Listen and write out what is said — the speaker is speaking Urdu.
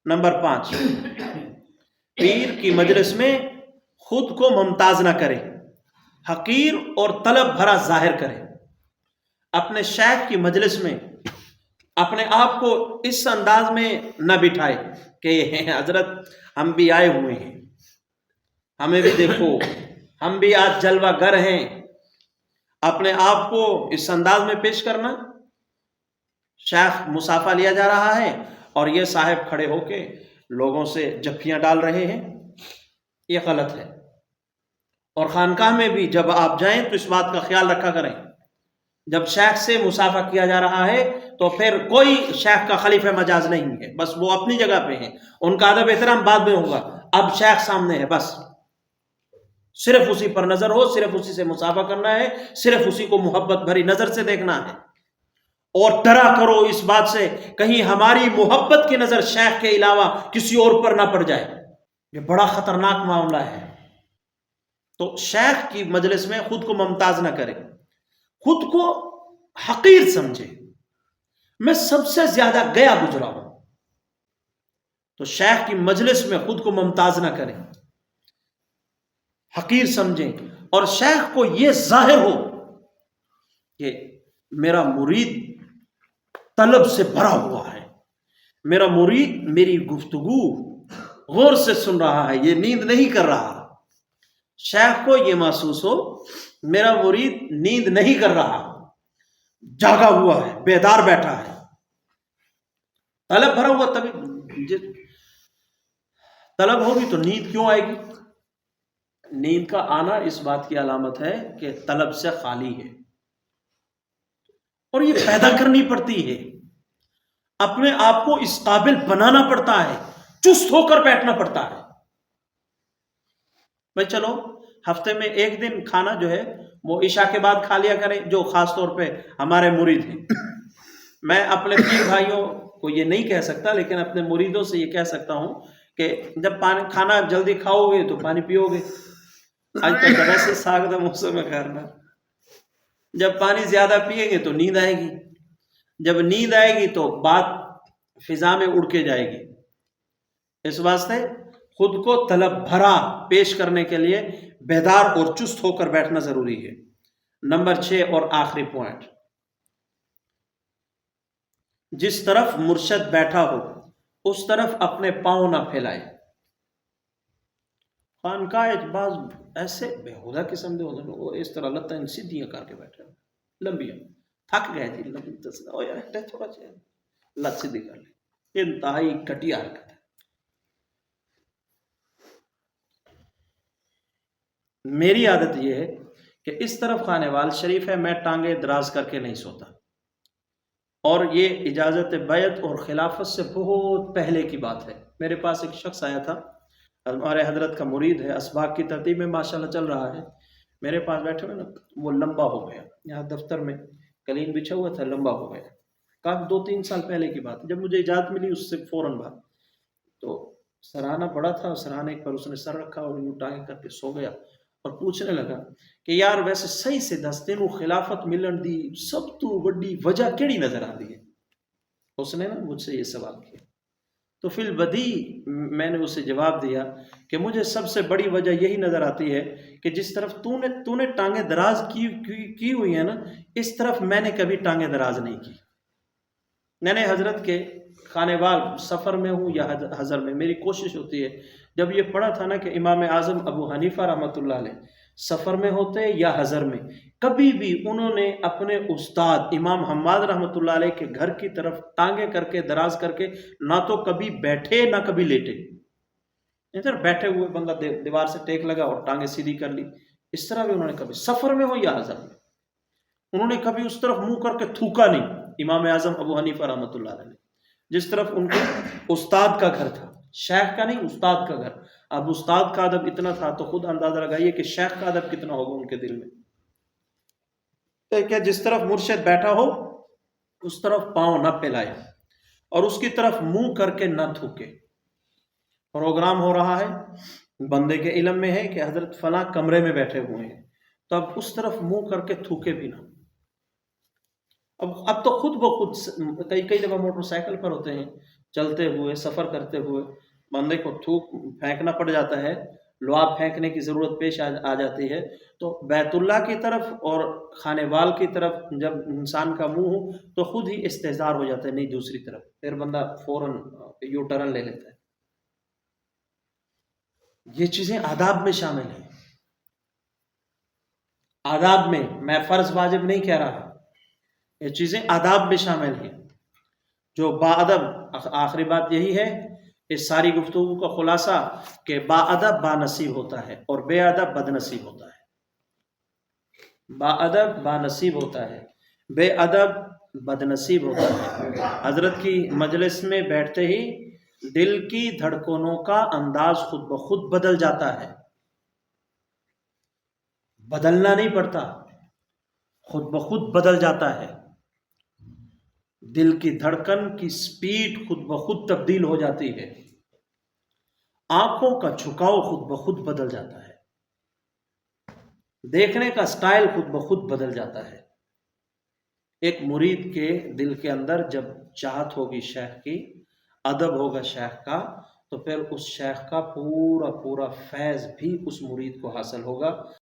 نمبر 5، پیر کی مجلس میں خود کو ممتاز نہ کرے، حقیر اور طلب بھرا ظاہر کرے۔ اپنے شیخ کی مجلس میں اپنے آپ کو اس انداز میں نہ بٹھائے کہ حضرت ہم بھی آئے ہوئے ہیں، ہمیں بھی دیکھو، ہم بھی آج جلوہ گر ہیں۔ اپنے آپ کو اس انداز میں پیش کرنا، شیخ مصافحہ لیا جا رہا ہے اور یہ صاحب کھڑے ہو کے لوگوں سے جھپیاں ڈال رہے ہیں، یہ غلط ہے۔ اور خانقاہ میں بھی جب آپ جائیں تو اس بات کا خیال رکھا کریں، جب شیخ سے مصافحہ کیا جا رہا ہے تو پھر کوئی شیخ کا خلیفہ مجاز نہیں ہے، بس وہ اپنی جگہ پہ ہیں، ان کا ادب احترام بعد میں ہوگا، اب شیخ سامنے ہے، بس صرف اسی پر نظر ہو، صرف اسی سے مصافحہ کرنا ہے، صرف اسی کو محبت بھری نظر سے دیکھنا ہے، اور ڈرا کرو اس بات سے کہیں ہماری محبت کی نظر شیخ کے علاوہ کسی اور پر نہ پڑ جائے، یہ بڑا خطرناک معاملہ ہے۔ تو شیخ کی مجلس میں خود کو ممتاز نہ کرے، خود کو حقیر سمجھے، میں سب سے زیادہ گیا گزرا ہوں، تو شیخ کی مجلس میں خود کو ممتاز نہ کریں، حقیر سمجھیں، اور شیخ کو یہ ظاہر ہو کہ میرا مرید طلب سے بھرا ہوا ہے، میرا مرید میری گفتگو غور سے سن رہا ہے، یہ نیند نہیں کر رہا۔ شیخ کو یہ محسوس ہو میرا مرید نیند نہیں کر رہا، جاگا ہوا ہے، بیدار بیٹھا ہے، طلب بھرا ہوا، تبھی طلب ہوگی تو نیند کیوں آئے گی؟ نیند کا آنا اس بات کی علامت ہے کہ طلب سے خالی ہے، اور یہ پیدا کرنی پڑتی ہے، اپنے آپ کو اس قابل بنانا پڑتا ہے، چست ہو کر بیٹھنا پڑتا ہے۔ بھائی چلو ہفتے میں ایک دن کھانا جو ہے وہ عشاء کے بعد کھا لیا کریں، جو خاص طور پہ ہمارے مرید ہیں۔ میں اپنے پیر بھائیوں کو یہ نہیں کہہ سکتا، لیکن اپنے مریدوں سے یہ کہہ سکتا ہوں کہ جب کھانا جلدی کھاؤ گے تو پانی پیو گے، آج تک ویسے ساگ دا موسم میں کرنا، جب پانی زیادہ پیئیں گے تو نیند آئے گی، جب نیند آئے گی تو بات فضا میں اڑ کے جائے گی، اس واسطے خود کو طلب بھرا پیش کرنے کے لیے بیدار اور چست ہو کر بیٹھنا ضروری ہے۔ نمبر 6 اور آخری پوائنٹ، جس طرف مرشد بیٹھا ہو اس طرف اپنے پاؤں نہ پھیلائے۔ خانقاہ بعض ایسے بےہودہ قسم کے ہوتے ہیں، وہ اس طرح لتیں سیدھیاں کر کے بیٹھے لمبیاں، تھک گئے جی لمبی تھوڑا سا لت سیدھی کر لی، انتہائی گھٹیا حرکت ہے۔ میری عادت یہ ہے کہ اس طرف خانے وال شریف ہے، میں ٹانگیں دراز کر کے نہیں سوتا، اور یہ اجازت بیعت اور خلافت سے بہت پہلے کی بات ہے۔ میرے پاس ایک شخص آیا تھا، ہمارے حضرت کا مرید ہے، اسباق کی ترتیب میں ماشاءاللہ چل رہا ہے، میرے پاس بیٹھے ہوئے نا، وہ لمبا ہو گیا، یہاں دفتر میں قلین بچھا ہوا تھا، لمبا ہو گیا، کافی 2-3 سال پہلے کی بات، جب مجھے اجازت ملی اس سے فوراً بعد، تو سرہانہ بڑا تھا، سرہانے پر اس نے سر رکھا اور یوں ٹانگیں کر کے سو گیا، اور پوچھنے لگا کہ یار ویسے صحیح سے دس تینوں خلافت ملن دی سب تو وڈی وجہ کیڑی نظر آتی ہے؟ اس نے نا مجھ سے یہ سوال کیا، تو فی البدی میں نے اسے جواب دیا کہ مجھے سب سے بڑی وجہ یہی نظر آتی ہے کہ جس طرف تو نے ٹانگیں دراز کی ہوئی ہیں نا، اس طرف میں نے کبھی ٹانگیں دراز نہیں کی۔ میں نے حضرت کے خانے وال سفر میں ہوں یا حضر میں، میری کوشش ہوتی ہے جب یہ پڑھا تھا نا کہ امام اعظم ابو حنیفہ رحمۃ اللہ علیہ سفر میں ہوتے یا حضر میں، کبھی بھی انہوں نے اپنے استاد امام حماد رحمۃ اللہ علیہ کے گھر کی طرف ٹانگیں کر کے دراز کر کے نہ تو کبھی بیٹھے نہ کبھی لیٹے، ادھر بیٹھے ہوئے بندہ دیوار سے ٹیک لگا اور ٹانگیں سیدھی کر لی، اس طرح بھی انہوں نے کبھی سفر میں ہو یا حضر میں، انہوں نے کبھی اس طرف منہ کر کے تھوکا نہیں۔ امام اعظم ابو حنیفہ رحمۃ اللہ علیہ جس طرف ان کے استاد کا گھر تھا، شیخ کا نہیں، استاد کا گھر، اب استاد کا ادب اتنا تھا تو خود اندازہ لگائیے کہ شیخ کا ادب کتنا ہوگا ان کے دل میں۔ کہ جس طرف مرشد بیٹھا ہو اس طرف پاؤں نہ پھیلائے اور اس کی طرف منہ کر کے نہ تھوکے۔ پروگرام ہو رہا ہے، بندے کے علم میں ہے کہ حضرت فلاں کمرے میں بیٹھے ہوئے ہیں، تو اب اس طرف منہ کر کے تھوکے بھی نہ۔ اب تو خود بخود کئی دفعہ موٹر سائیکل پر ہوتے ہیں، چلتے ہوئے سفر کرتے ہوئے بندے کو تھوک پھینکنا پڑ جاتا ہے، لعاب پھینکنے کی ضرورت پیش آ جاتی ہے، تو بیت اللہ کی طرف اور خانے وال کی طرف جب انسان کا منہ ہو تو خود ہی استحضار ہو جاتا ہے، نہیں دوسری طرف، پھر بندہ فوراً یو ٹرن لے لیتا ہے۔ یہ چیزیں آداب میں شامل ہیں، آداب میں فرض واجب نہیں کہہ رہا، یہ چیزیں آداب میں شامل ہیں۔ جو با ادب، آخری بات یہی ہے اس ساری گفتگو کا خلاصہ کہ با ادب با نصیب ہوتا ہے اور بے ادب بد نصیب ہوتا ہے۔ با ادب با نصیب ہوتا ہے، بے ادب بد نصیب ہوتا ہے۔ حضرت کی مجلس میں بیٹھتے ہی دل کی دھڑکنوں کا انداز خود بخود بدل جاتا ہے، بدلنا نہیں پڑتا، خود بخود بدل جاتا ہے۔ دل کی دھڑکن کی سپیڈ خود بخود تبدیل ہو جاتی ہے، آنکھوں کا جھکاؤ خود بخود بدل جاتا ہے، دیکھنے کا سٹائل خود بخود بدل جاتا ہے۔ ایک مرید کے دل کے اندر جب چاہت ہوگی شیخ کی، ادب ہوگا شیخ کا، تو پھر اس شیخ کا پورا فیض بھی اس مرید کو حاصل ہوگا۔